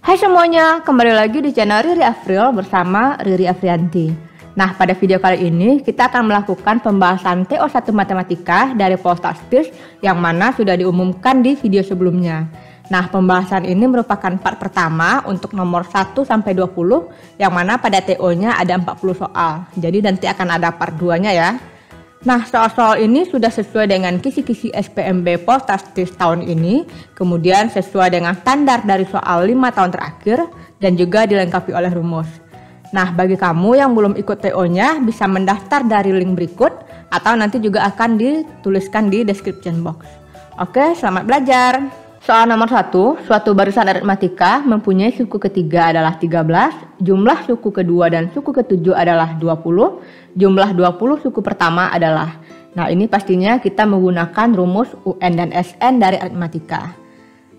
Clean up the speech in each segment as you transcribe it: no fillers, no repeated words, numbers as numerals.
Hai semuanya, kembali lagi di channel Riri Afril bersama Riri Afrianti. Nah, pada video kali ini kita akan melakukan pembahasan TO1 Matematika dari Polstat SPIRS yang mana sudah diumumkan di video sebelumnya. Nah, pembahasan ini merupakan part pertama untuk nomor 1 sampai 20 yang mana pada TO-nya ada 40 soal. Jadi nanti akan ada part 2-nya ya. Nah, soal-soal ini sudah sesuai dengan kisi-kisi SPMB Polstat SPIRS tahun ini, kemudian sesuai dengan standar dari soal 5 tahun terakhir, dan juga dilengkapi oleh rumus. Nah, bagi kamu yang belum ikut TO-nya, bisa mendaftar dari link berikut, atau nanti juga akan dituliskan di description box. Oke, selamat belajar! Soal nomor 1, suatu barisan aritmatika mempunyai suku ketiga adalah 13, jumlah suku kedua dan suku ketujuh adalah 20, jumlah 20 suku pertama adalah. Nah, ini pastinya kita menggunakan rumus UN dan SN dari aritmatika.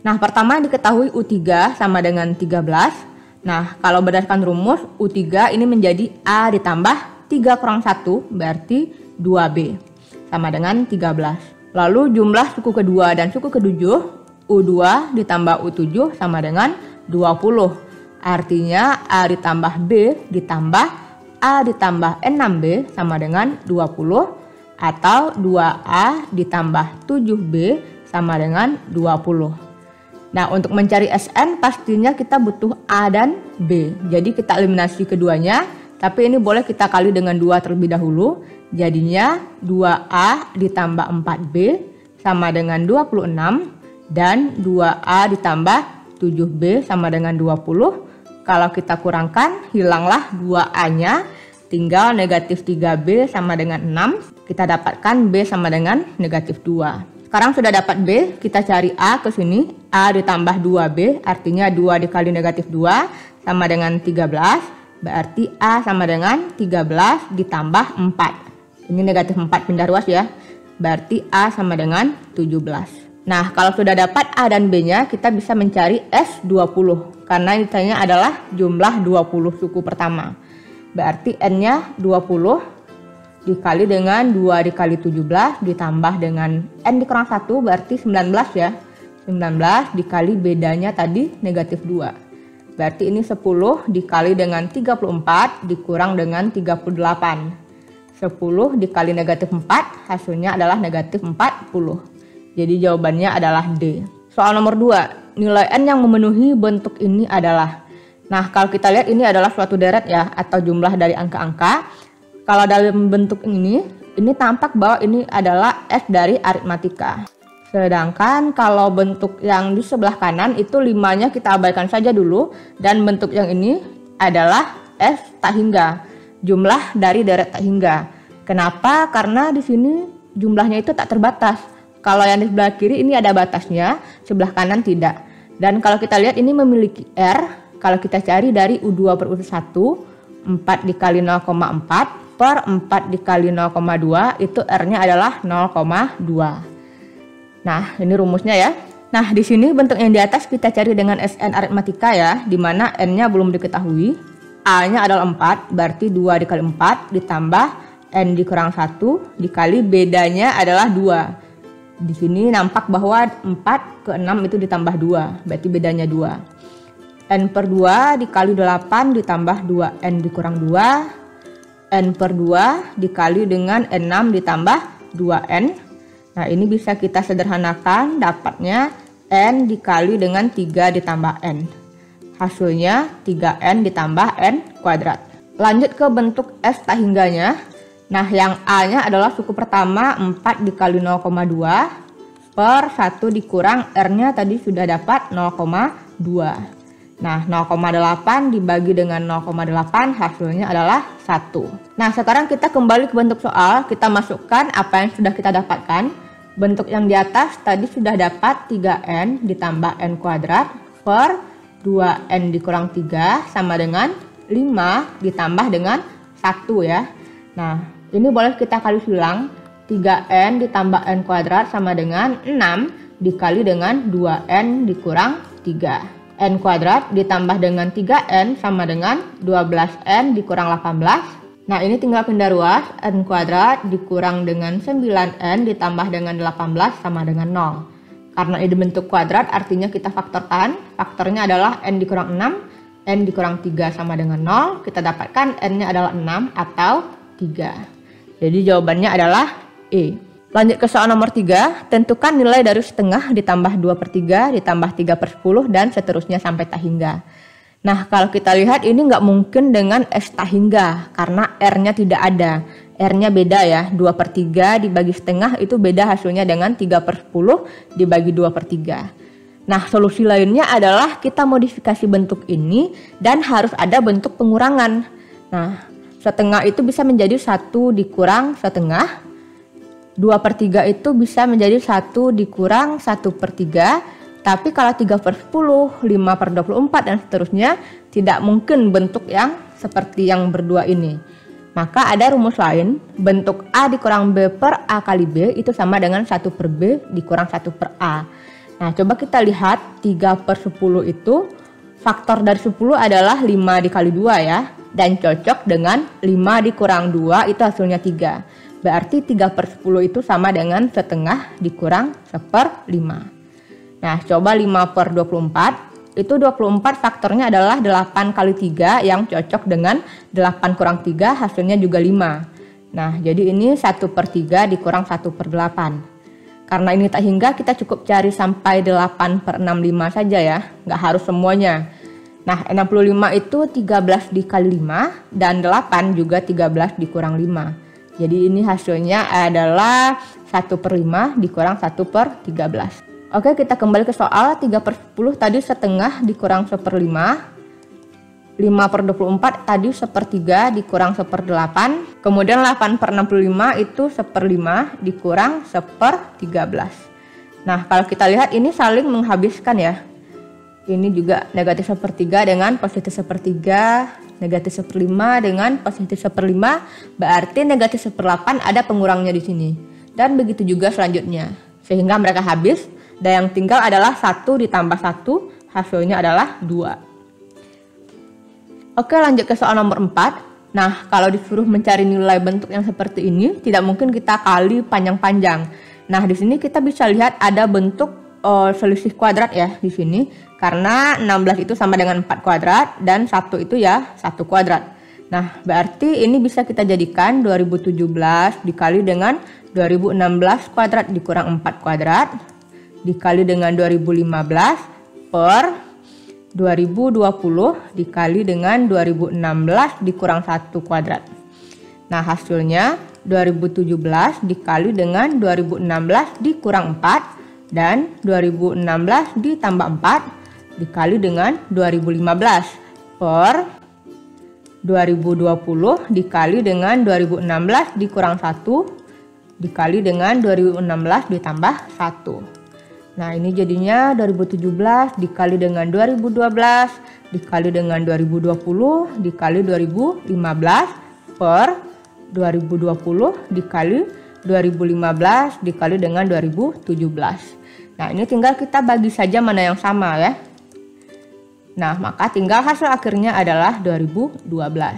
Nah, pertama diketahui U3 sama dengan 13. Nah, kalau berdasarkan rumus U3 ini menjadi A ditambah 3 kurang 1 berarti 2B sama dengan 13. Lalu jumlah suku kedua dan suku ketujuh U2 ditambah U7 sama dengan 20. Artinya A ditambah B ditambah A ditambah 6B sama dengan 20. Atau 2A ditambah 7B sama dengan 20. Nah, untuk mencari SN pastinya kita butuh A dan B. Jadi kita eliminasi keduanya. Tapi ini boleh kita kali dengan 2 terlebih dahulu. Jadinya 2A ditambah 4B sama dengan 26. Dan 2A ditambah 7B sama dengan 20. Kalau kita kurangkan, hilanglah 2A-nya. Tinggal negatif 3B sama dengan 6. Kita dapatkan B sama dengan negatif 2. Sekarang sudah dapat B, kita cari A ke sini. A ditambah 2B, artinya 2 dikali negatif 2 sama dengan 13. Berarti A sama dengan 13 ditambah 4. Ini negatif 4 pindah ruas ya. Berarti A sama dengan 17. Nah, kalau sudah dapat A dan B-nya, kita bisa mencari S20. Karena ini ditanya adalah jumlah 20 suku pertama. Berarti N-nya 20 dikali dengan 2 dikali 17 ditambah dengan N dikurang 1 berarti 19 ya. 19 dikali bedanya tadi negatif 2. Berarti ini 10 dikali dengan 34 dikurang dengan 38. 10 dikali negatif 4 hasilnya adalah negatif 40. Jadi jawabannya adalah D. Soal nomor 2, nilai N yang memenuhi bentuk ini adalah. Nah, kalau kita lihat ini adalah suatu deret ya, atau jumlah dari angka-angka. Kalau dalam bentuk ini tampak bahwa ini adalah S dari aritmatika. Sedangkan kalau bentuk yang di sebelah kanan itu 5-nya kita abaikan saja dulu. Dan bentuk yang ini adalah S tak hingga, jumlah dari deret tak hingga. Kenapa? Karena di sini jumlahnya itu tak terbatas. Kalau yang di sebelah kiri ini ada batasnya, sebelah kanan tidak. Dan kalau kita lihat ini memiliki R, kalau kita cari dari U2 per U1, 4 dikali 0,4 per 4 dikali 0,2, itu R-nya adalah 0,2. Nah, ini rumusnya ya. Nah, di sini bentuk yang di atas kita cari dengan SN aritmatika ya, di mana N-nya belum diketahui. A-nya adalah 4, berarti 2 dikali 4 ditambah N dikurang 1 dikali bedanya adalah 2. Di sini nampak bahwa 4 ke 6 itu ditambah 2, berarti bedanya 2. N per 2 dikali 8 ditambah 2N dikurang 2. N per 2 dikali dengan N6 ditambah 2N. Nah, ini bisa kita sederhanakan, dapatnya N dikali dengan 3 ditambah N. Hasilnya 3N ditambah N kuadrat. Lanjut ke bentuk S tak hingganya. Nah, yang A-nya adalah suku pertama 4 dikali 0,2 per 1 dikurang R-nya tadi sudah dapat 0,2. Nah, 0,8 dibagi dengan 0,8 hasilnya adalah 1. Nah, sekarang kita kembali ke bentuk soal, kita masukkan apa yang sudah kita dapatkan. Bentuk yang di atas tadi sudah dapat 3N ditambah N kuadrat per 2N dikurang 3 sama dengan 5 ditambah dengan 1 ya. Nah, ini boleh kita kali ulang, 3N ditambah N kuadrat sama dengan 6 dikali dengan 2N dikurang 3. N kuadrat ditambah dengan 3N sama dengan 12N dikurang 18. Nah, ini tinggal pindah ruas, N kuadrat dikurang dengan 9N ditambah dengan 18 sama dengan 0. Karena ini bentuk kuadrat artinya kita faktorkan. Faktornya adalah n dikurang 6, n dikurang 3 sama dengan 0. Kita dapatkan n-nya adalah 6 atau 3. Jadi jawabannya adalah E. Lanjut ke soal nomor 3, tentukan nilai dari setengah ditambah 2/3 ditambah 3/10 dan seterusnya sampai tak hingga. Nah, kalau kita lihat ini nggak mungkin dengan S tak hingga karena R-nya tidak ada. R-nya beda ya, 2/3 dibagi setengah itu beda hasilnya dengan 3/10 dibagi 2/3. Nah, solusi lainnya adalah kita modifikasi bentuk ini dan harus ada bentuk pengurangan. Nah, setengah itu bisa menjadi 1 dikurang setengah. 2/3 itu bisa menjadi 1 dikurang 1/3. Tapi kalau 3/10, 5/24 dan seterusnya tidak mungkin bentuk yang seperti yang berdua ini. Maka ada rumus lain, bentuk A dikurang B per A kali B itu sama dengan 1 per B dikurang 1 per A. Nah, coba kita lihat 3/10 itu faktor dari 10 adalah 5 dikali 2 ya. Dan cocok dengan 5 dikurang 2 itu hasilnya 3. Berarti 3/10 itu sama dengan setengah dikurang 1/5. Nah, coba 5/24, itu 24 faktornya adalah 8 kali 3 yang cocok dengan 8 kurang 3 hasilnya juga 5. Nah, jadi ini 1/3 dikurang 1/8. Karena ini tak hingga kita cukup cari sampai 8/65 saja ya, nggak harus semuanya. Nah, 65 itu 13 dikali 5 dan 8 juga 13 dikurang 5. Jadi ini hasilnya adalah 1/5 dikurang 1/13. Oke, kita kembali ke soal 3/10 tadi setengah dikurang 1/5. 5/24 tadi 1/3 dikurang 1/8. Kemudian 8/65 itu 1/5 dikurang 1/13. Nah, kalau kita lihat ini saling menghabiskan ya. Ini juga negatif 1/3 dengan positif 1/3. Negatif 1/5 dengan positif 1/5. Berarti negatif 1/8 ada pengurangnya di sini. Dan begitu juga selanjutnya. Sehingga mereka habis. Dan yang tinggal adalah 1 ditambah 1, hasilnya adalah 2. Oke, lanjut ke soal nomor 4. Nah, kalau disuruh mencari nilai bentuk yang seperti ini, tidak mungkin kita kali panjang-panjang. Nah, di sini kita bisa lihat ada bentuk selisih kuadrat ya di sini. Karena 16 itu sama dengan 4 kuadrat dan 1 itu ya 1 kuadrat. Nah, berarti ini bisa kita jadikan 2017 dikali dengan 2016 kuadrat dikurang 4 kuadrat. Dikali dengan 2015 per 2020 dikali dengan 2016 dikurang 1 kuadrat. Nah, hasilnya 2017 dikali dengan 2016 dikurang 4 dan 2016 ditambah 4 dikali dengan 2015 per 2020 dikali dengan 2016 dikurang 1 dikali dengan 2016 ditambah 1. Nah, ini jadinya 2017 dikali dengan 2012 dikali dengan 2020 dikali 2015 per 2020 dikali 2015 dikali dengan 2017. Nah, ini tinggal kita bagi saja mana yang sama ya. Nah, maka tinggal hasil akhirnya adalah 2012.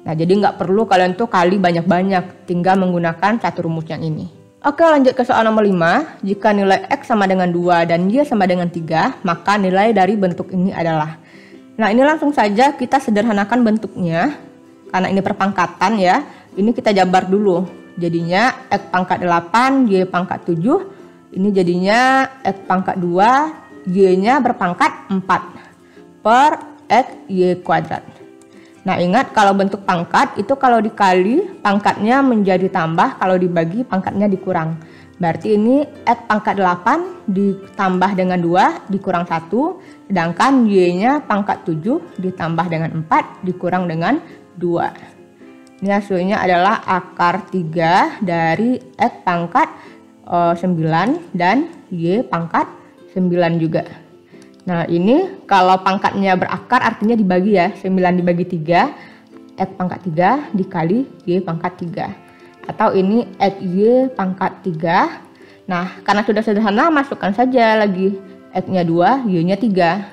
Nah, jadi nggak perlu kalian tuh kali banyak-banyak, tinggal menggunakan satu rumus yang ini. Oke, lanjut ke soal nomor 5. Jika nilai X sama dengan 2 dan Y sama dengan 3, maka nilai dari bentuk ini adalah. Nah, ini langsung saja kita sederhanakan bentuknya. Karena ini perpangkatan ya. Ini kita jabar dulu. Jadinya X pangkat 8, Y pangkat 7. Ini jadinya X pangkat 2, Y-nya berpangkat 4 per X Y kuadrat. Nah, ingat kalau bentuk pangkat itu kalau dikali pangkatnya menjadi tambah, kalau dibagi pangkatnya dikurang. Berarti ini X pangkat 8 ditambah dengan 2 dikurang 1, sedangkan Y-nya pangkat 7 ditambah dengan 4 dikurang dengan 2. Ini hasilnya adalah akar 3 dari X pangkat 9 dan Y pangkat 9 juga. Nah, ini kalau pangkatnya berakar artinya dibagi ya, 9 dibagi 3, X pangkat 3 dikali Y pangkat 3. Atau ini X Y pangkat 3. Nah, karena sudah sederhana, masukkan saja lagi X-nya 2, Y-nya 3.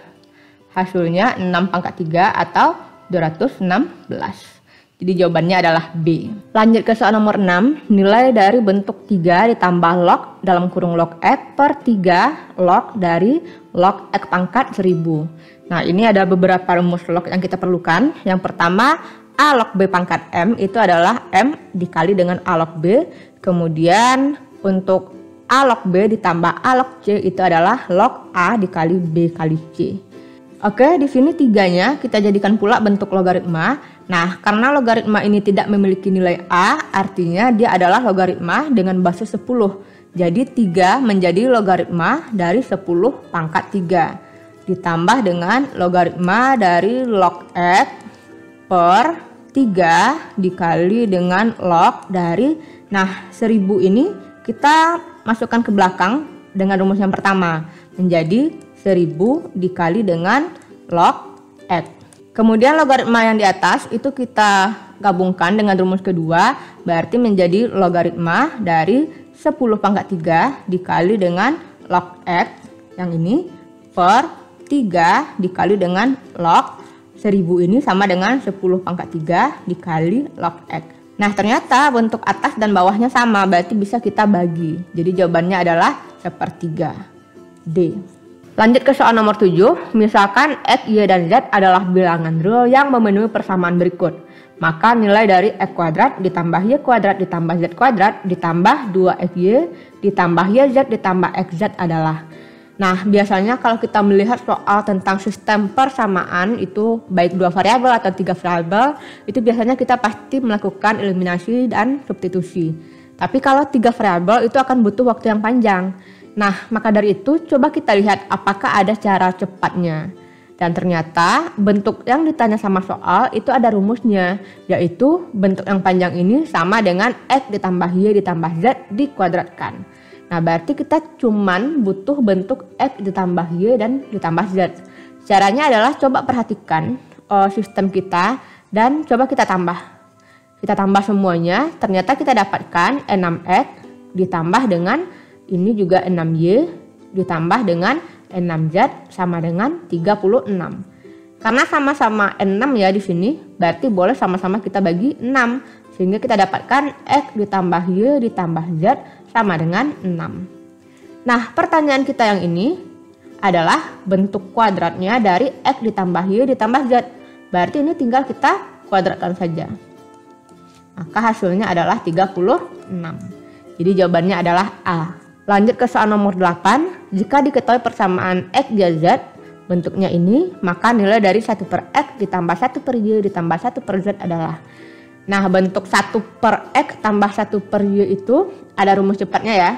Hasilnya 6 pangkat 3 atau 216. Jadi jawabannya adalah B. Lanjut ke soal nomor 6. Nilai dari bentuk 3 ditambah log dalam kurung log X per 3 log dari log X pangkat 1000. Nah, ini ada beberapa rumus log yang kita perlukan. Yang pertama, A log B pangkat M itu adalah M dikali dengan A log B. Kemudian untuk A log B ditambah A log C itu adalah log A dikali B kali C. Oke, di sini tiganya kita jadikan pula bentuk logaritma. Nah, karena logaritma ini tidak memiliki nilai A, artinya dia adalah logaritma dengan basis 10. Jadi 3 menjadi logaritma dari 10 pangkat 3. Ditambah dengan logaritma dari log X per 3 dikali dengan log dari, nah 1000 ini kita masukkan ke belakang dengan rumus yang pertama. Menjadi 1000 dikali dengan log X. Kemudian logaritma yang di atas itu kita gabungkan dengan rumus kedua, berarti menjadi logaritma dari 10 pangkat 3 dikali dengan log X yang ini per 3 dikali dengan log 1000 ini sama dengan 10 pangkat 3 dikali log X. Nah, ternyata bentuk atas dan bawahnya sama, berarti bisa kita bagi. Jadi jawabannya adalah 1/3. D. Lanjut ke soal nomor 7. Misalkan X, Y, dan Z adalah bilangan real yang memenuhi persamaan berikut. Maka nilai dari X kuadrat ditambah Y kuadrat ditambah Z kuadrat ditambah 2XY ditambah YZ ditambah XZ adalah. Nah, biasanya kalau kita melihat soal tentang sistem persamaan itu baik 2 variabel atau 3 variabel, itu biasanya kita pasti melakukan eliminasi dan substitusi. Tapi kalau 3 variabel itu akan butuh waktu yang panjang. Nah, maka dari itu coba kita lihat apakah ada cara cepatnya. Dan ternyata bentuk yang ditanya sama soal itu ada rumusnya, yaitu bentuk yang panjang ini sama dengan X ditambah Y ditambah Z dikuadratkan. Nah, berarti kita cuman butuh bentuk X ditambah Y dan ditambah Z. Caranya adalah coba perhatikan sistem kita dan coba kita tambah. Kita tambah semuanya, ternyata kita dapatkan 6X ditambah dengan ini juga 6Y ditambah dengan 6Z sama dengan 36. Karena sama-sama 6 ya di sini, berarti boleh sama-sama kita bagi 6. Sehingga kita dapatkan X ditambah Y ditambah Z sama dengan 6. Nah, pertanyaan kita yang ini adalah bentuk kuadratnya dari X ditambah Y ditambah Z. Berarti ini tinggal kita kuadratkan saja. Maka hasilnya adalah 36. Jadi jawabannya adalah A. Lanjut ke soal nomor 8. Jika diketahui persamaan X, Y, Z bentuknya ini, maka nilai dari 1/X ditambah 1/Y ditambah 1/Z adalah. Nah, bentuk 1/X tambah 1/Y itu ada rumus cepatnya ya.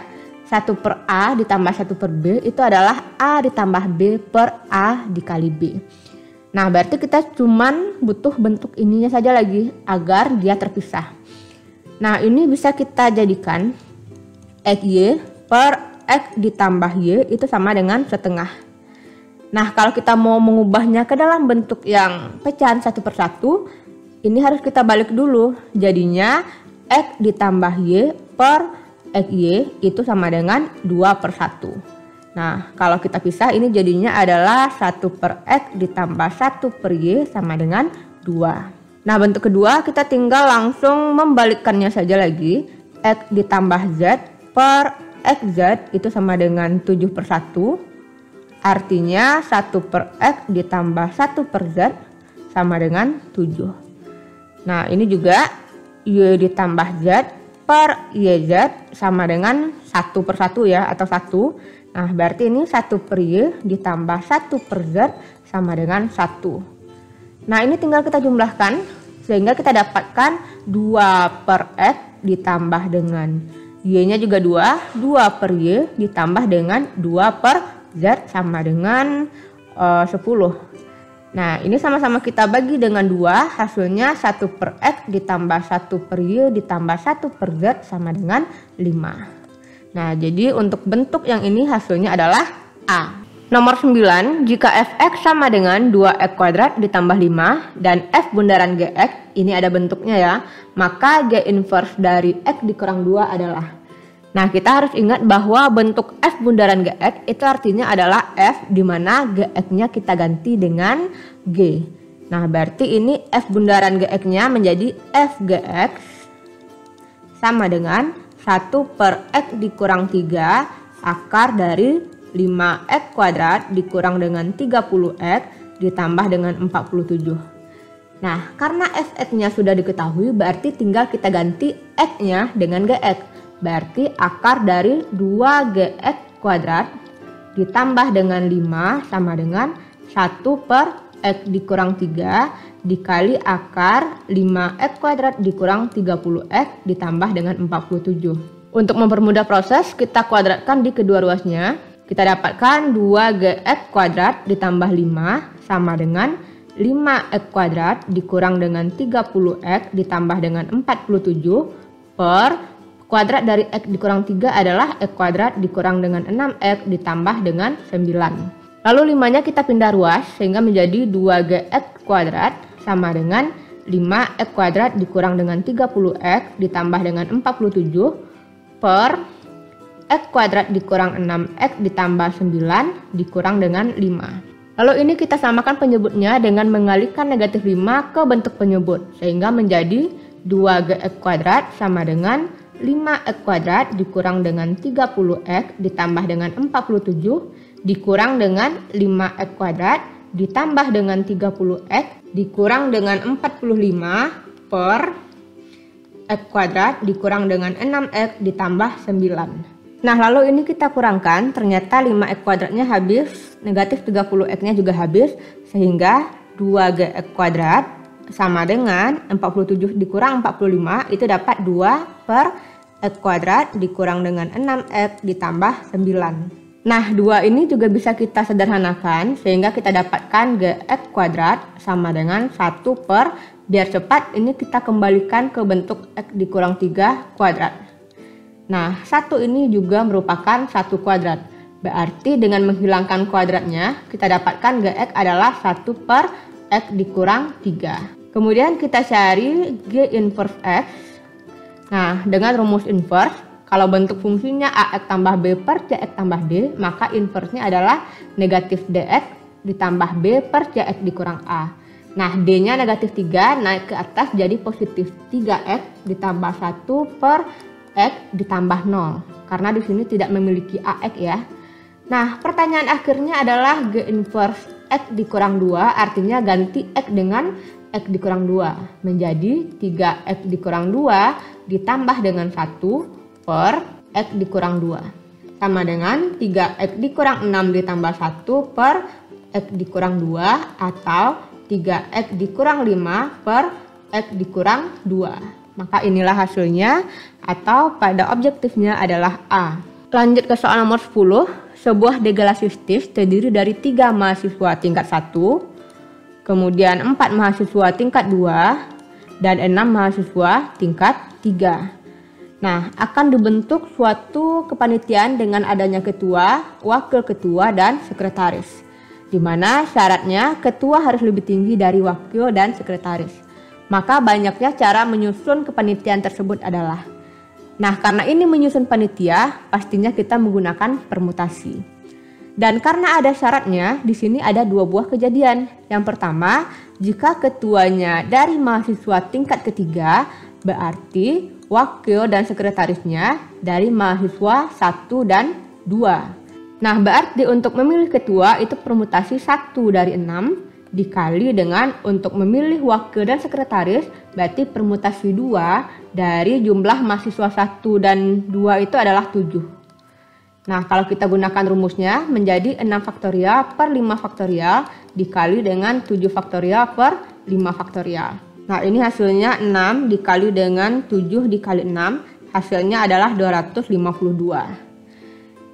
1/A ditambah 1/B itu adalah A ditambah B per A dikali B. Nah, berarti kita cuman butuh bentuk ininya saja lagi agar dia terpisah. Nah, ini bisa kita jadikan XY per X ditambah Y itu sama dengan setengah. Nah, kalau kita mau mengubahnya ke dalam bentuk yang pecahan 1/1, ini harus kita balik dulu. Jadinya X ditambah Y per XY itu sama dengan 2/1. Nah, kalau kita pisah ini jadinya adalah 1/X ditambah 1/Y sama dengan 2. Nah, bentuk kedua kita tinggal langsung membalikkannya saja lagi. X ditambah Z per XZ itu sama dengan 7/1. Artinya 1/X ditambah 1/Z sama dengan 7. Nah, ini juga Y ditambah Z per YZ sama dengan 1/1 ya, atau 1. Nah, berarti ini 1/Y ditambah 1/Z sama dengan 1. Nah, ini tinggal kita jumlahkan sehingga kita dapatkan 2/X ditambah dengan Y-nya juga 2/Y ditambah dengan 2/Z sama dengan 10. Nah, ini sama-sama kita bagi dengan 2, hasilnya 1/X ditambah 1/Y ditambah 1/Z sama dengan 5. Nah, jadi untuk bentuk yang ini hasilnya adalah A. Nomor 9, jika fx sama dengan 2x kuadrat ditambah 5 dan f bundaran gx, ini ada bentuknya ya, maka g inverse dari x dikurang 2 adalah. Nah, kita harus ingat bahwa bentuk f bundaran gx itu artinya adalah f di mana gx-nya kita ganti dengan g. Nah, berarti ini F bundaran Gx-nya menjadi Fgx sama dengan 1 per X dikurang 3 akar dari 5X kuadrat dikurang dengan 30X ditambah dengan 47. Nah, karena Fx-nya sudah diketahui, berarti tinggal kita ganti X-nya dengan Gx. Berarti akar dari 2Gx kuadrat ditambah dengan 5 sama dengan 1 per X dikurang 3 dikali akar 5X kuadrat dikurang 30X ditambah dengan 47. Untuk mempermudah proses, kita kuadratkan di kedua ruasnya. Kita dapatkan 2Gx kuadrat ditambah 5 sama dengan 5X kuadrat dikurang dengan 30X ditambah dengan 47 per kuadrat dari X dikurang 3 adalah X kuadrat dikurang dengan 6X ditambah dengan 9. Lalu 5-nya kita pindah ruas sehingga menjadi 2Gx kuadrat sama dengan 5X kuadrat dikurang dengan 30X ditambah dengan 47 per X kuadrat dikurang 6X ditambah 9 dikurang dengan 5. Lalu ini kita samakan penyebutnya dengan mengalihkan negatif 5 ke bentuk penyebut sehingga menjadi 2Gx kuadrat sama dengan 5X kuadrat dikurang dengan 30X ditambah dengan 47 dikurang dengan 5X kuadrat ditambah dengan 30X dikurang dengan 45 per X kuadrat dikurang dengan 6X ditambah 9. Nah, lalu ini kita kurangkan, ternyata 5X kuadratnya habis, negatif 30X-nya juga habis, sehingga 2Gx kuadrat sama dengan 47 dikurang 45 itu dapat 2 per X kuadrat dikurang dengan 6X ditambah 9. Nah, 2 ini juga bisa kita sederhanakan sehingga kita dapatkan Gx kuadrat sama dengan 1 per, biar cepat ini kita kembalikan ke bentuk X dikurang 3 kuadrat. Nah, 1 ini juga merupakan 1 kuadrat. Berarti dengan menghilangkan kuadratnya, kita dapatkan Gx adalah 1 per X dikurang 3. Kemudian kita cari G inverse X. Nah, dengan rumus inverse, kalau bentuk fungsinya AX tambah B per CX tambah D, maka inverse-nya adalah negatif DX ditambah B per CX dikurang A. Nah, D-nya negatif 3 naik ke atas jadi positif 3X ditambah 1 per X ditambah 0. Karena di sini tidak memiliki AX ya. Nah, pertanyaan akhirnya adalah G inverse X dikurang 2, artinya ganti X dengan X dikurang 2 menjadi 3X dikurang 2 ditambah dengan 1 per X dikurang 2 sama dengan 3X dikurang 6 ditambah 1 per X dikurang 2 atau 3X dikurang 5 per X dikurang 2. Maka inilah hasilnya atau pada objektifnya adalah A. Lanjut ke soal nomor 10. Sebuah deglasistis terdiri dari 3 mahasiswa tingkat 1, kemudian 4 mahasiswa tingkat 2, dan 6 mahasiswa tingkat 3. Nah, akan dibentuk suatu kepanitiaan dengan adanya ketua, wakil ketua, dan sekretaris. Di mana syaratnya ketua harus lebih tinggi dari wakil dan sekretaris. Maka banyaknya cara menyusun kepanitiaan tersebut adalah, nah, karena ini menyusun panitia, pastinya kita menggunakan permutasi. Dan karena ada syaratnya, di sini ada 2 buah kejadian. Yang pertama, jika ketuanya dari mahasiswa tingkat ketiga, berarti wakil dan sekretarisnya dari mahasiswa 1 dan 2. Nah, berarti untuk memilih ketua itu permutasi 1 dari 6 dikali dengan untuk memilih wakil dan sekretaris, berarti permutasi 2 dari jumlah mahasiswa 1 dan 2 itu adalah 7. Nah, kalau kita gunakan rumusnya menjadi 6 faktorial per 5 faktorial dikali dengan 7 faktorial per 5 faktorial. Nah, ini hasilnya 6 dikali dengan 7 dikali 6, hasilnya adalah 252.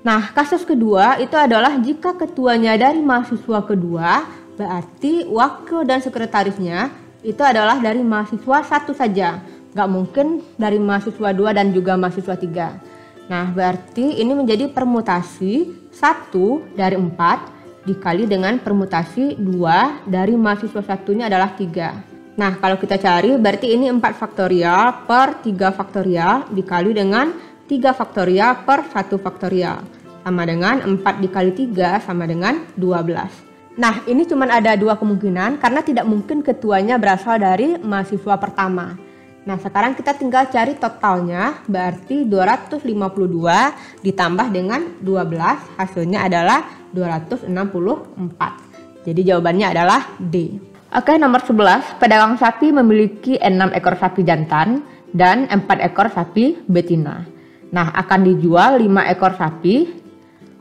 Nah, kasus kedua itu adalah jika ketuanya dari mahasiswa kedua, berarti wakil dan sekretarisnya itu adalah dari mahasiswa 1 saja. Nggak mungkin dari mahasiswa 2 dan juga mahasiswa 3. Nah, berarti ini menjadi permutasi 1 dari 4 dikali dengan permutasi 2 dari mahasiswa 1-nya adalah 3. Nah, kalau kita cari berarti ini 4 faktorial per 3 faktorial dikali dengan 3 faktorial per 1 faktorial. Sama dengan 4 dikali 3 sama dengan 12. Nah, ini cuma ada dua kemungkinan karena tidak mungkin ketuanya berasal dari mahasiswa pertama. Nah, sekarang kita tinggal cari totalnya, berarti 252 ditambah dengan 12, hasilnya adalah 264. Jadi jawabannya adalah D. Oke, nomor 11, pedagang sapi memiliki 6 ekor sapi jantan dan 4 ekor sapi betina. Nah, akan dijual 5 ekor sapi.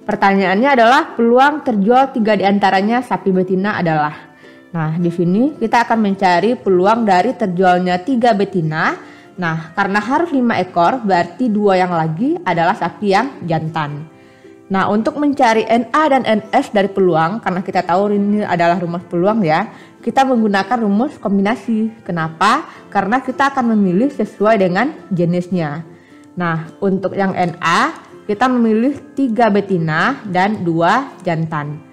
Pertanyaannya adalah peluang terjual 3 diantaranya sapi betina adalah. Nah, di sini kita akan mencari peluang dari terjualnya 3 betina. Nah, karena harus 5 ekor, berarti 2 yang lagi adalah sapi yang jantan. Nah, untuk mencari NA dan NS dari peluang, karena kita tahu ini adalah rumus peluang ya, kita menggunakan rumus kombinasi. Kenapa? Karena kita akan memilih sesuai dengan jenisnya. Nah, untuk yang NA, kita memilih 3 betina dan 2 jantan.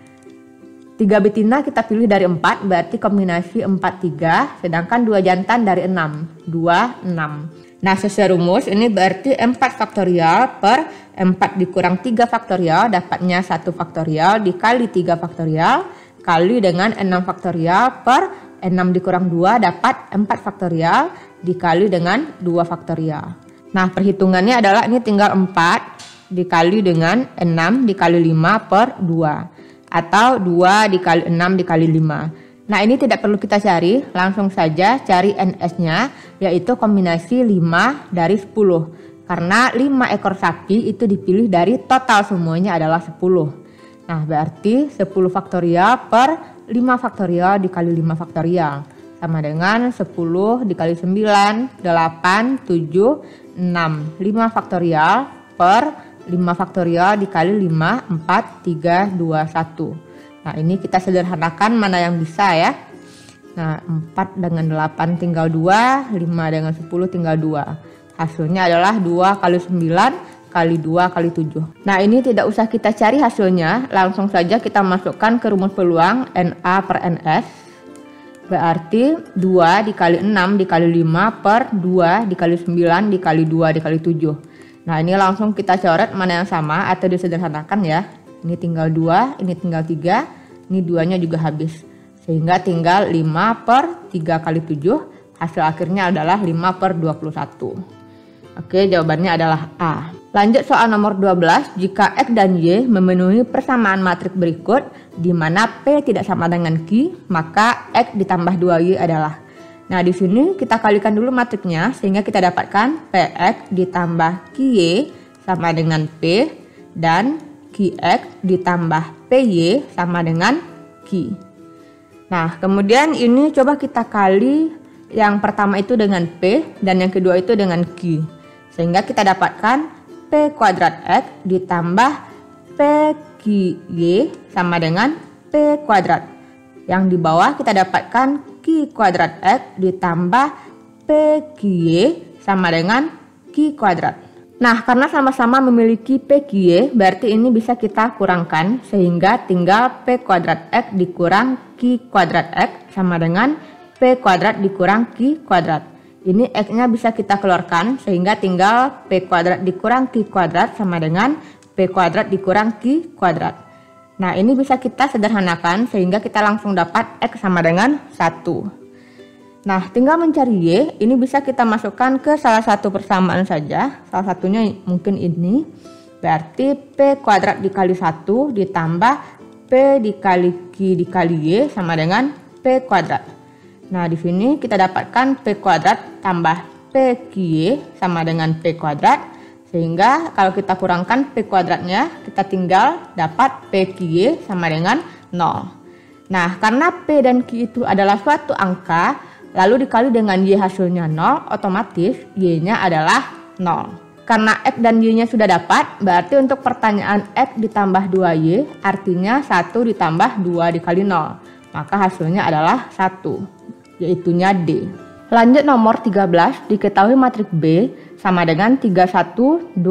3 betina kita pilih dari 4, berarti kombinasi 4-3, sedangkan 2 jantan dari 6, 2-6. Nah, sesuai rumus ini berarti 4 faktorial per 4 dikurang 3 faktorial, dapatnya 1 faktorial dikali 3 faktorial, kali dengan 6 faktorial per 6 dikurang 2 dapat 4 faktorial, dikali dengan 2 faktorial. Nah, perhitungannya adalah ini tinggal 4 dikali dengan 6 dikali 5 per 2 atau 2 dikali 6 dikali 5. Nah, ini tidak perlu kita cari, langsung saja cari NS-nya, yaitu kombinasi 5 dari 10. Karena 5 ekor sapi itu dipilih dari total semuanya adalah 10. Nah, berarti 10 faktorial per 5 faktorial dikali 5 faktorial sama dengan 10 dikali 9, 8, 7, 6. 5 faktorial per 5 faktorial dikali 5, 4, 3, 2, 1. Nah, ini kita sederhanakan mana yang bisa ya. Nah, 4 dengan 8 tinggal 2, 5 dengan 10 tinggal 2. Hasilnya adalah 2 kali 9 kali 2 kali 7. Nah, ini tidak usah kita cari hasilnya, langsung saja kita masukkan ke rumus peluang NA per NS. Berarti 2 dikali 6 dikali 5 per 2 dikali 9 dikali 2 dikali 7. Nah, ini langsung kita coret mana yang sama atau disederhanakan ya. Ini tinggal 2, ini tinggal 3, ini 2-nya juga habis. Sehingga tinggal 5 per 3 kali 7, hasil akhirnya adalah 5 per 21. Oke, jawabannya adalah A. Lanjut soal nomor 12, jika X dan Y memenuhi persamaan matrik berikut, di mana P tidak sama dengan Q, maka X ditambah 2Y adalah. Nah, di sini kita kalikan dulu matriknya sehingga kita dapatkan PX ditambah QY sama dengan P dan QX ditambah PY sama dengan Q. Nah, kemudian ini coba kita kali yang pertama itu dengan P dan yang kedua itu dengan Q. Sehingga kita dapatkan P kuadrat X ditambah PQY sama dengan P kuadrat. Yang di bawah kita dapatkan Q kuadrat X ditambah PQY sama dengan Q kuadrat. Nah, karena sama-sama memiliki PQY, berarti ini bisa kita kurangkan sehingga tinggal P kuadrat X dikurang Q kuadrat X sama dengan P kuadrat dikurang Q kuadrat. Ini X-nya bisa kita keluarkan sehingga tinggal P kuadrat dikurang Q kuadrat sama dengan P kuadrat dikurang Q kuadrat. Nah, ini bisa kita sederhanakan sehingga kita langsung dapat X sama dengan 1. Nah, tinggal mencari Y, ini bisa kita masukkan ke salah satu persamaan saja. Salah satunya mungkin ini. Berarti P kuadrat dikali 1 ditambah P dikali Q dikali Y sama dengan P kuadrat. Nah, di sini kita dapatkan P kuadrat tambah PQY sama dengan P kuadrat. Sehingga kalau kita kurangkan P kuadratnya, kita tinggal dapat PQY sama dengan 0. Nah, karena P dan Q itu adalah suatu angka, lalu dikali dengan Y hasilnya 0, otomatis Y-nya adalah 0. Karena X dan Y-nya sudah dapat, berarti untuk pertanyaan X ditambah 2Y, artinya 1 ditambah 2 dikali 0. Maka hasilnya adalah 1, yaitunya D. Lanjut nomor 13, diketahui matrik B sama dengan 31, 20,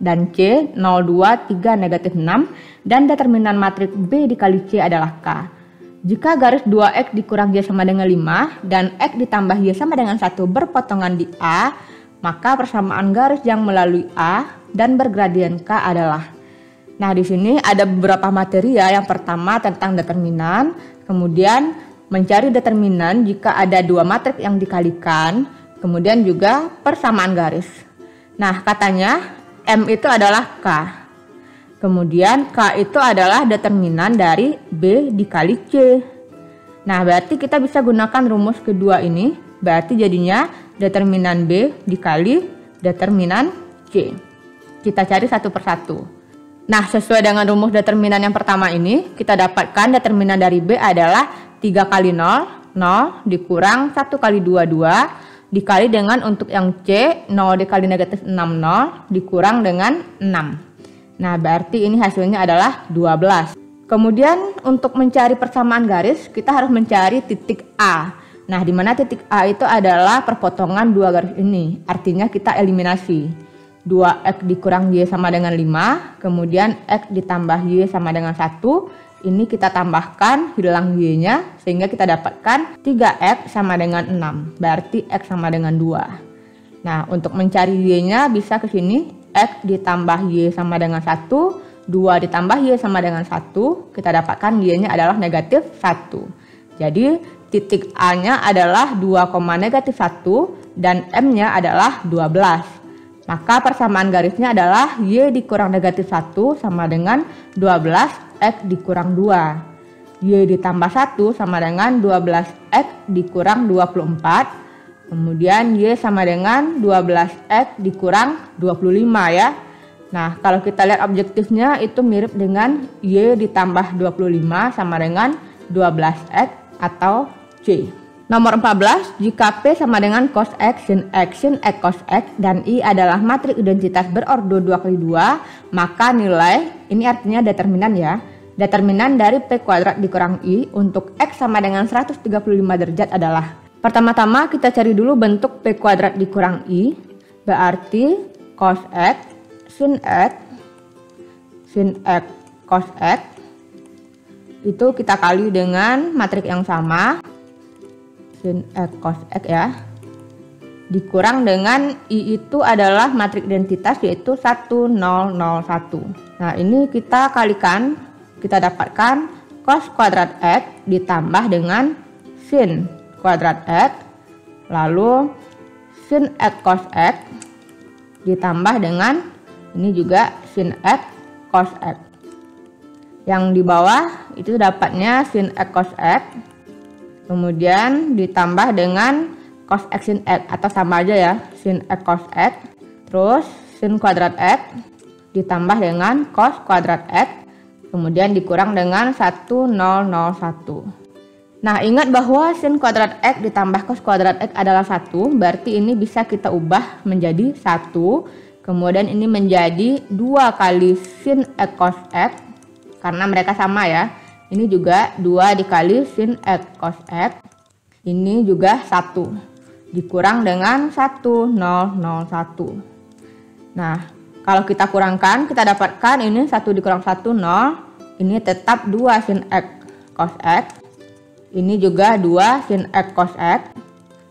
dan C 0, 2, 3, negatif 6, dan determinan matrik B dikali C adalah K. Jika garis 2X dikurang Y sama dengan 5, dan X ditambah Y sama dengan 1 berpotongan di A, maka persamaan garis yang melalui A dan bergradien K adalah. Nah, di sini ada beberapa materi ya. Yang pertama tentang determinan, kemudian mencari determinan jika ada dua matrik yang dikalikan, kemudian juga persamaan garis. Nah, katanya M itu adalah K. Kemudian K itu adalah determinan dari B dikali C. Nah, berarti kita bisa gunakan rumus kedua ini. Berarti jadinya determinan B dikali determinan C. Kita cari satu persatu. Nah, sesuai dengan rumus determinan yang pertama ini, kita dapatkan determinan dari B adalah 3 kali 0, 0 dikurang 1 kali 2, 2, dikali dengan untuk yang C, 0 dikali negatif 6, 0, dikurang dengan 6. Nah, berarti ini hasilnya adalah 12. Kemudian untuk mencari persamaan garis, kita harus mencari titik A. Nah, di mana titik A itu adalah perpotongan dua garis ini, artinya kita eliminasi. 2x dikurang y sama dengan 5, kemudian x ditambah y sama dengan 1, ini kita tambahkan, hilang y-nya, sehingga kita dapatkan 3x sama dengan 6, berarti x sama dengan 2. Nah, untuk mencari y-nya bisa ke sini, x ditambah y sama dengan 1, 2 ditambah y sama dengan 1, kita dapatkan y-nya adalah negatif 1. Jadi, titik A-nya adalah 2,-1 dan M-nya adalah 12. Maka persamaan garisnya adalah Y dikurang negatif 1 sama dengan 12X dikurang 2. Y ditambah 1 sama dengan 12X dikurang 24. Kemudian Y sama dengan 12X dikurang 25 ya. Nah, kalau kita lihat objektifnya itu mirip dengan Y ditambah 25 sama dengan 12X atau C. Nomor 14, jika P sama dengan cos X, sin X, sin X, cos X, dan I adalah matrik identitas berordo 2 kali 2, maka nilai, ini artinya determinan ya, determinan dari P kuadrat dikurang I untuk X sama dengan 135 derajat adalah, pertama-tama kita cari dulu bentuk P kuadrat dikurang I, berarti cos X, sin X, cos X, itu kita kali dengan matrik yang sama, sin X cos X ya, dikurang dengan I itu adalah matrik identitas yaitu 1001. Nah, ini kita kalikan, kita dapatkan cos kuadrat X ditambah dengan sin kuadrat X, lalu sin X cos X ditambah dengan ini juga sin X cos X. Yang di bawah itu dapatnya sin X cos X, kemudian ditambah dengan cos X sin X, atau sama aja ya, sin X cos X, terus sin kuadrat X ditambah dengan cos kuadrat X, kemudian dikurang dengan 1001. Nah, ingat bahwa sin kuadrat X ditambah cos kuadrat X adalah 1, berarti ini bisa kita ubah menjadi 1, kemudian ini menjadi 2 kali sin X cos X, karena mereka sama ya. Ini juga 2 dikali sin X cos X. Ini juga 1. Dikurang dengan 1001. Nah, kalau kita kurangkan, kita dapatkan ini 1 dikurang 1, 0. Ini tetap 2 sin X cos X. Ini juga 2 sin X cos X.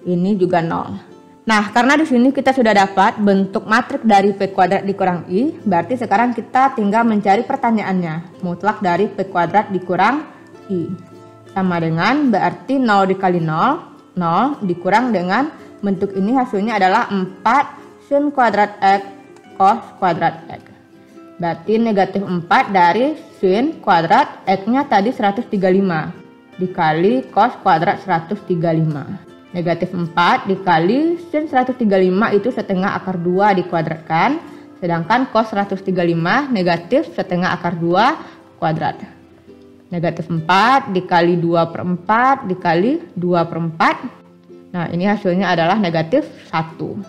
Ini juga 0. Nah, karena di sini kita sudah dapat bentuk matrik dari P kuadrat dikurang I, berarti sekarang kita tinggal mencari pertanyaannya. Mutlak dari P kuadrat dikurang I. Sama dengan berarti 0 dikali 0, 0 dikurang dengan bentuk ini hasilnya adalah 4 sin kuadrat X cos kuadrat X. Berarti negatif 4 dari sin kuadrat X-nya tadi 135 dikali cos kuadrat 135. Negatif 4 dikali sin 135 itu setengah akar 2 dikuadratkan, sedangkan cos 135 negatif setengah akar 2 kuadrat. Negatif 4 dikali 2/4 dikali 2/4. Nah, ini hasilnya adalah negatif 1.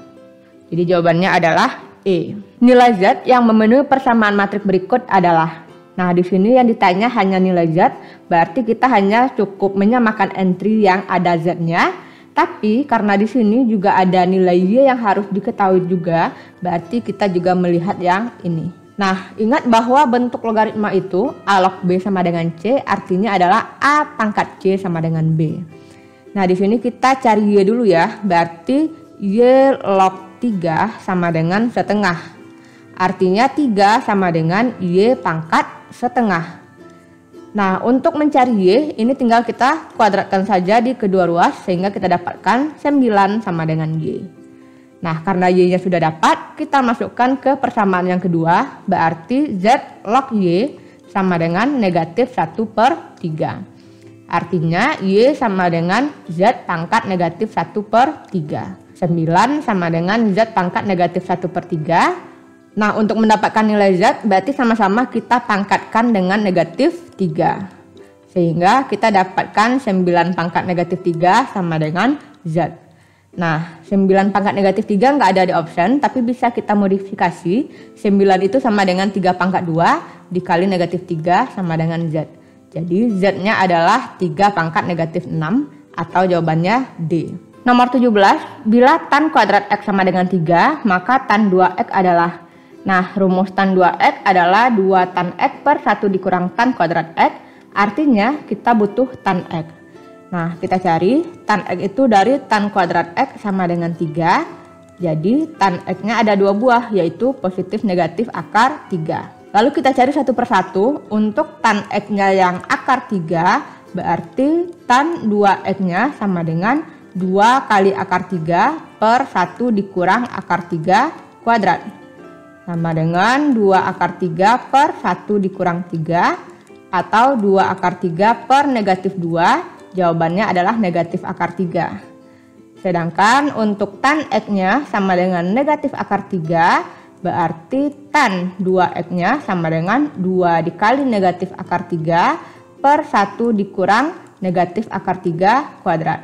Jadi jawabannya adalah E. Nilai Z yang memenuhi persamaan matrik berikut adalah, nah di sini yang ditanya hanya nilai Z, berarti kita hanya cukup menyamakan entry yang ada Z-nya. Tapi karena di sini juga ada nilai Y yang harus diketahui juga, berarti kita juga melihat yang ini. Nah, ingat bahwa bentuk logaritma itu A log B sama dengan C, artinya adalah A pangkat C sama dengan B. Nah, di sini kita cari Y dulu ya, berarti Y log 3 sama dengan setengah. Artinya 3 sama dengan Y pangkat setengah. Nah, untuk mencari Y, ini tinggal kita kuadratkan saja di kedua ruas sehingga kita dapatkan 9 sama dengan Y. Nah, karena Y-nya sudah dapat, kita masukkan ke persamaan yang kedua, berarti Z log Y sama dengan negatif 1/3. Artinya Y sama dengan Z pangkat negatif 1/3. 9 sama dengan Z pangkat negatif 1/3. Nah, untuk mendapatkan nilai Z berarti sama-sama kita pangkatkan dengan negatif 3. Sehingga kita dapatkan 9 pangkat negatif 3 sama dengan Z. Nah, 9 pangkat negatif 3 nggak ada di option, tapi bisa kita modifikasi. 9 itu sama dengan 3 pangkat 2 dikali negatif 3 sama dengan Z. Jadi Z-nya adalah 3 pangkat negatif 6 atau jawabannya D. Nomor 17, bila tan kuadrat X sama dengan 3, maka tan 2X adalah. Nah, rumus tan 2X adalah 2 tan X per 1 dikurang tan kuadrat X. Artinya kita butuh tan X. Nah, kita cari tan X itu dari tan kuadrat X sama dengan 3. Jadi tan X-nya ada 2 buah, yaitu positif negatif akar 3. Lalu kita cari satu persatu. Untuk tan X-nya yang akar 3, berarti tan 2X-nya sama dengan 2 kali akar 3 per 1 dikurang akar 3 kuadrat. Sama dengan 2 akar 3 per 1 dikurang 3 atau 2 akar 3 per negatif 2. Jawabannya adalah negatif akar 3. Sedangkan untuk tan X-nya sama dengan negatif akar 3, berarti tan 2X-nya sama dengan 2 dikali negatif akar 3 per 1 dikurang negatif akar 3 kuadrat.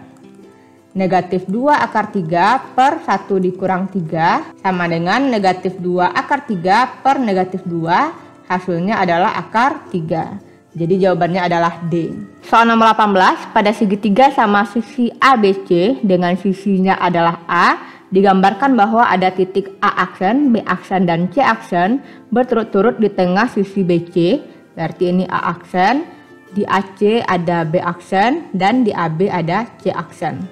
Negatif 2 akar 3 per 1 dikurang 3 sama dengan negatif 2 akar 3 per negatif 2. Hasilnya adalah akar 3. Jadi jawabannya adalah D. Soal nomor 18, pada segitiga sama sisi ABC dengan sisinya adalah A, digambarkan bahwa ada titik A aksen, B aksen, dan C aksen berturut-turut di tengah sisi BC. Berarti ini A aksen, di AC ada B aksen, dan di AB ada C aksen.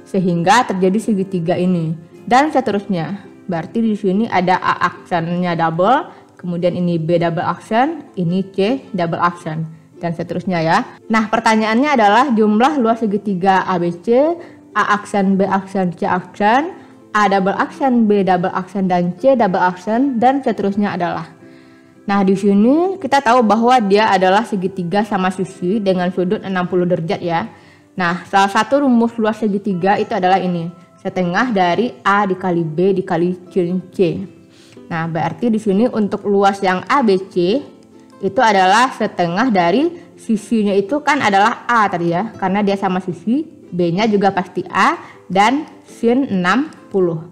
Sehingga terjadi segitiga ini dan seterusnya. Berarti di sini ada A aksennya double, kemudian ini B double aksen, ini C double aksen, dan seterusnya ya. Nah, pertanyaannya adalah jumlah luas segitiga ABC, A aksen, B aksen, C aksen, A double aksen, B double aksen, dan C double aksen, dan seterusnya adalah. Nah, di sini kita tahu bahwa dia adalah segitiga sama sisi dengan sudut 60 derajat ya. Nah, salah satu rumus luas segitiga itu adalah ini, setengah dari A dikali B dikali C. Nah, berarti di sini untuk luas yang ABC itu adalah setengah dari sisinya itu kan adalah A tadi ya, karena dia sama sisi, B-nya juga pasti A, dan sin 60.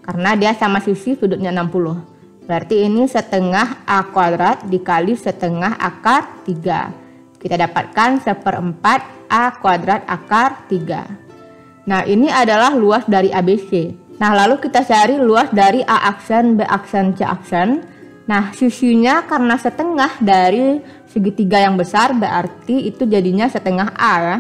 Karena dia sama sisi sudutnya 60. Berarti ini setengah A kuadrat dikali setengah akar 3. Kita dapatkan 1/4 A kuadrat akar 3. Nah, ini adalah luas dari ABC. Nah, lalu kita cari luas dari A aksen, B aksen, C aksen. Nah, sisinya karena setengah dari segitiga yang besar, berarti itu jadinya setengah A ya.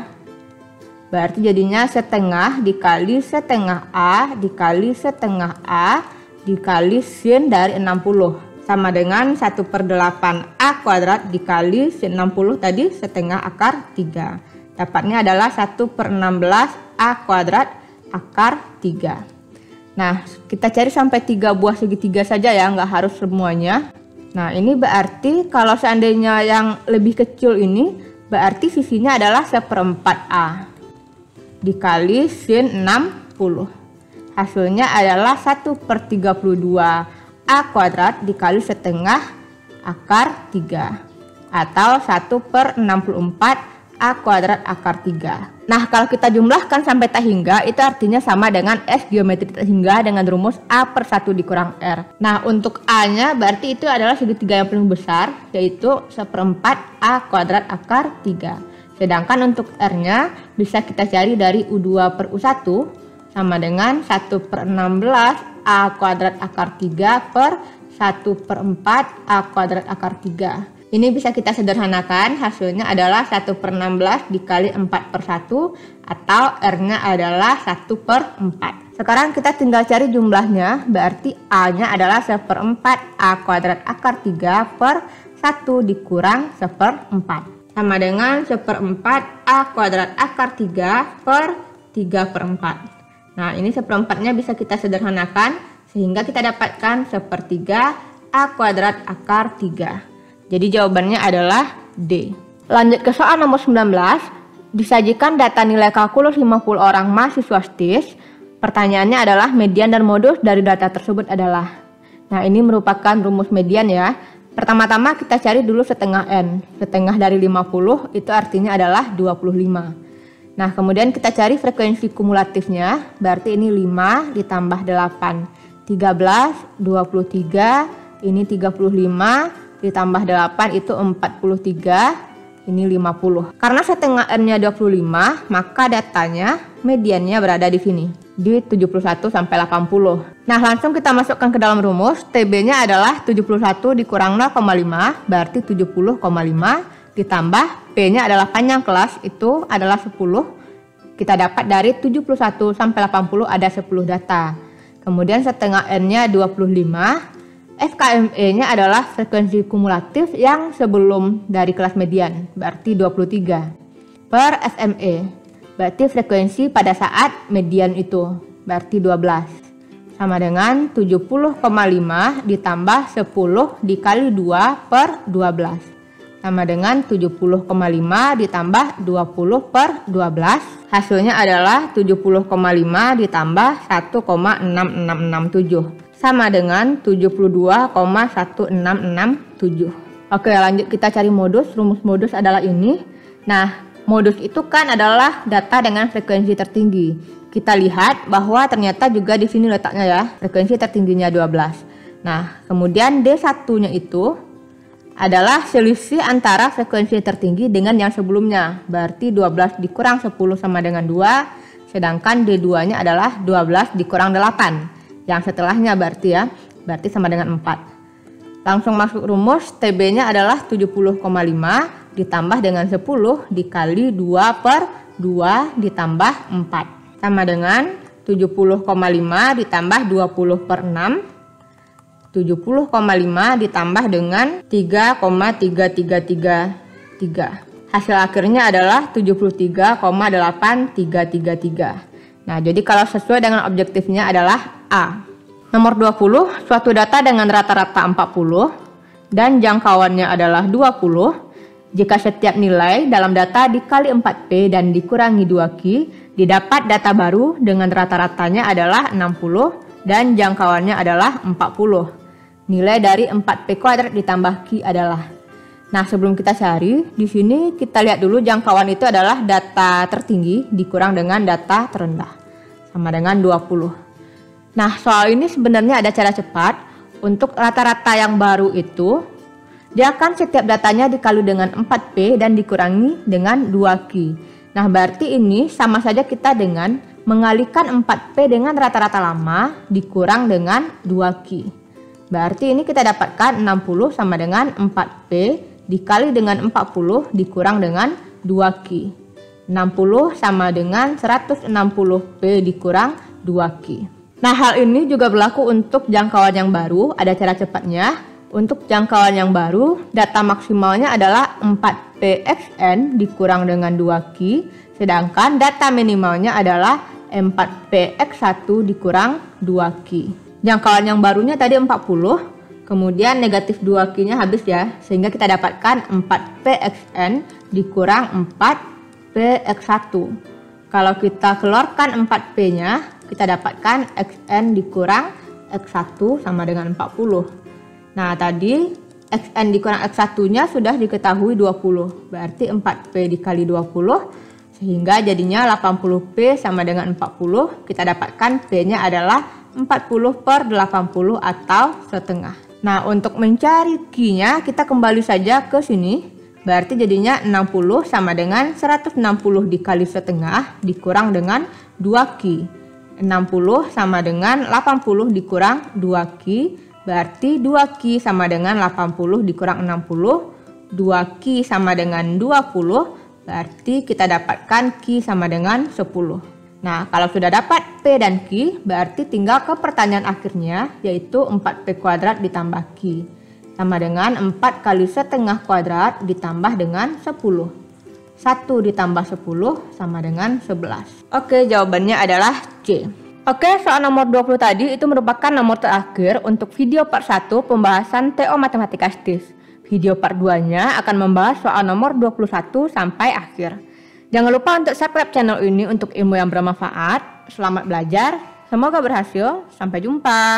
Berarti jadinya setengah dikali setengah A dikali setengah A dikali sin dari 60. Sama dengan 1/8 A kuadrat dikali sin 60 tadi setengah akar 3. Dapatnya adalah 1/16 A kuadrat akar 3. Nah, kita cari sampai 3 buah segitiga saja ya, nggak harus semuanya. Nah, ini berarti kalau seandainya yang lebih kecil ini, berarti sisinya adalah 1/4 A dikali sin 60. Hasilnya adalah 1/32 A kuadrat dikali setengah akar 3 atau 1/64 A kuadrat akar 3. Nah, kalau kita jumlahkan sampai tak hingga, itu artinya sama dengan S geometri tak hingga dengan rumus A/1 dikurang R. Nah, untuk A-nya berarti itu adalah segitiga yang paling besar, yaitu 1/4 A kuadrat akar 3. Sedangkan untuk R-nya bisa kita cari dari U2/U1 sama dengan 1/16 A kuadrat akar 3 per 1/4 A kuadrat akar 3. Ini bisa kita sederhanakan, hasilnya adalah 1/16 dikali 4/1 atau R-nya adalah 1/4. Sekarang kita tinggal cari jumlahnya, berarti A-nya adalah 1/4 A kuadrat akar 3 per 1 dikurang 1/4. Sama dengan 1/4 A kuadrat akar 3 per 3/4. Nah, ini 1/4-nya bisa kita sederhanakan, sehingga kita dapatkan 1/3 A kuadrat akar 3. Jadi jawabannya adalah D. Lanjut ke soal nomor 19. Disajikan data nilai kalkulus 50 orang mahasiswa STIS. Pertanyaannya adalah median dan modus dari data tersebut adalah. Nah, ini merupakan rumus median ya. Pertama-tama kita cari dulu setengah N. Setengah dari 50 itu artinya adalah 25. Nah, kemudian kita cari frekuensi kumulatifnya. Berarti ini 5 ditambah 8. 13, 23, ini 35, ditambah 8 itu 43. Ini 50. Karena setengah N-nya 25, maka datanya mediannya berada di sini, di 71 sampai 80. Nah, langsung kita masukkan ke dalam rumus. TB-nya adalah 71 dikurang 0,5, berarti 70,5, ditambah P-nya adalah panjang kelas, itu adalah 10. Kita dapat dari 71 sampai 80 ada 10 data. Kemudian setengah N-nya 25. FKME-nya adalah frekuensi kumulatif yang sebelum dari kelas median, berarti 23. Per FME, berarti frekuensi pada saat median itu, berarti 12. Sama dengan 70,5 ditambah 10 dikali 2 per 12. Sama dengan 70,5 ditambah 20 per 12. Hasilnya adalah 70,5 ditambah 1,6667. Sama dengan 72,1667. Oke, lanjut kita cari modus. Rumus modus adalah ini. Nah, modus itu kan adalah data dengan frekuensi tertinggi. Kita lihat bahwa ternyata juga di sini letaknya ya, frekuensi tertingginya 12. Nah, kemudian D1-nya itu adalah selisih antara frekuensi tertinggi dengan yang sebelumnya. Berarti 12 dikurang 10 sama dengan 2, sedangkan D2-nya adalah 12 dikurang 8. Yang setelahnya berarti ya, berarti sama dengan 4. Langsung masuk rumus, TB-nya adalah 70,5 ditambah dengan 10 dikali 2 per 2 ditambah 4. Sama dengan 70,5 ditambah 20 per 6. 70,5 ditambah dengan 3,3333. Hasil akhirnya adalah 73,8333. Nah, jadi kalau sesuai dengan objektifnya adalah A. Nomor 20, suatu data dengan rata-rata 40 dan jangkauannya adalah 20. Jika setiap nilai dalam data dikali 4P dan dikurangi 2Q, didapat data baru dengan rata-ratanya adalah 60 dan jangkauannya adalah 40. Nilai dari 4P kuadrat ditambah Q adalah. Nah, sebelum kita cari, di sini kita lihat dulu jangkauan itu adalah data tertinggi dikurang dengan data terendah. Sama dengan 20. Nah, soal ini sebenarnya ada cara cepat. Untuk rata-rata yang baru itu, dia akan setiap datanya dikali dengan 4P dan dikurangi dengan 2Q. Nah, berarti ini sama saja kita dengan mengalihkan 4P dengan rata-rata lama dikurang dengan 2Q. Berarti ini kita dapatkan 60 sama dengan 4P dikali dengan 40 dikurang dengan 2Q. 60 sama dengan 160P dikurang 2Q. Nah, hal ini juga berlaku untuk jangkauan yang baru. Ada cara cepatnya. Untuk jangkauan yang baru, data maksimalnya adalah 4PXN dikurang dengan 2Q. Sedangkan data minimalnya adalah 4PX1 dikurang 2Q. Jangkauan yang barunya tadi 40. Kemudian negatif 2Q-nya habis ya, sehingga kita dapatkan 4PXN dikurang 4PX1. Kalau kita keluarkan 4P-nya, kita dapatkan XN dikurang X1 sama dengan 40. Nah, tadi XN dikurang X1-nya sudah diketahui 20, berarti 4P dikali 20, sehingga jadinya 80P sama dengan 40. Kita dapatkan P-nya adalah 40 per 80 atau setengah. Nah, untuk mencari Q-nya kita kembali saja ke sini. Berarti jadinya 60 sama dengan 160 dikali setengah dikurang dengan 2Q. 60 sama dengan 80 dikurang 2Q. Berarti 2Q sama dengan 80 dikurang 60. 2Q sama dengan 20. Berarti kita dapatkan Q sama dengan 10. Nah, kalau sudah dapat P dan Q, berarti tinggal ke pertanyaan akhirnya, yaitu 4P kuadrat ditambah Q. Sama dengan 4 kali setengah kuadrat ditambah dengan 10. 1 ditambah 10 sama dengan 11. Oke, jawabannya adalah C. Oke, soal nomor 20 tadi itu merupakan nomor terakhir untuk video part 1 pembahasan TO Matematika STIS. Video part 2-nya akan membahas soal nomor 21 sampai akhir. Jangan lupa untuk subscribe channel ini untuk ilmu yang bermanfaat. Selamat belajar, semoga berhasil. Sampai jumpa.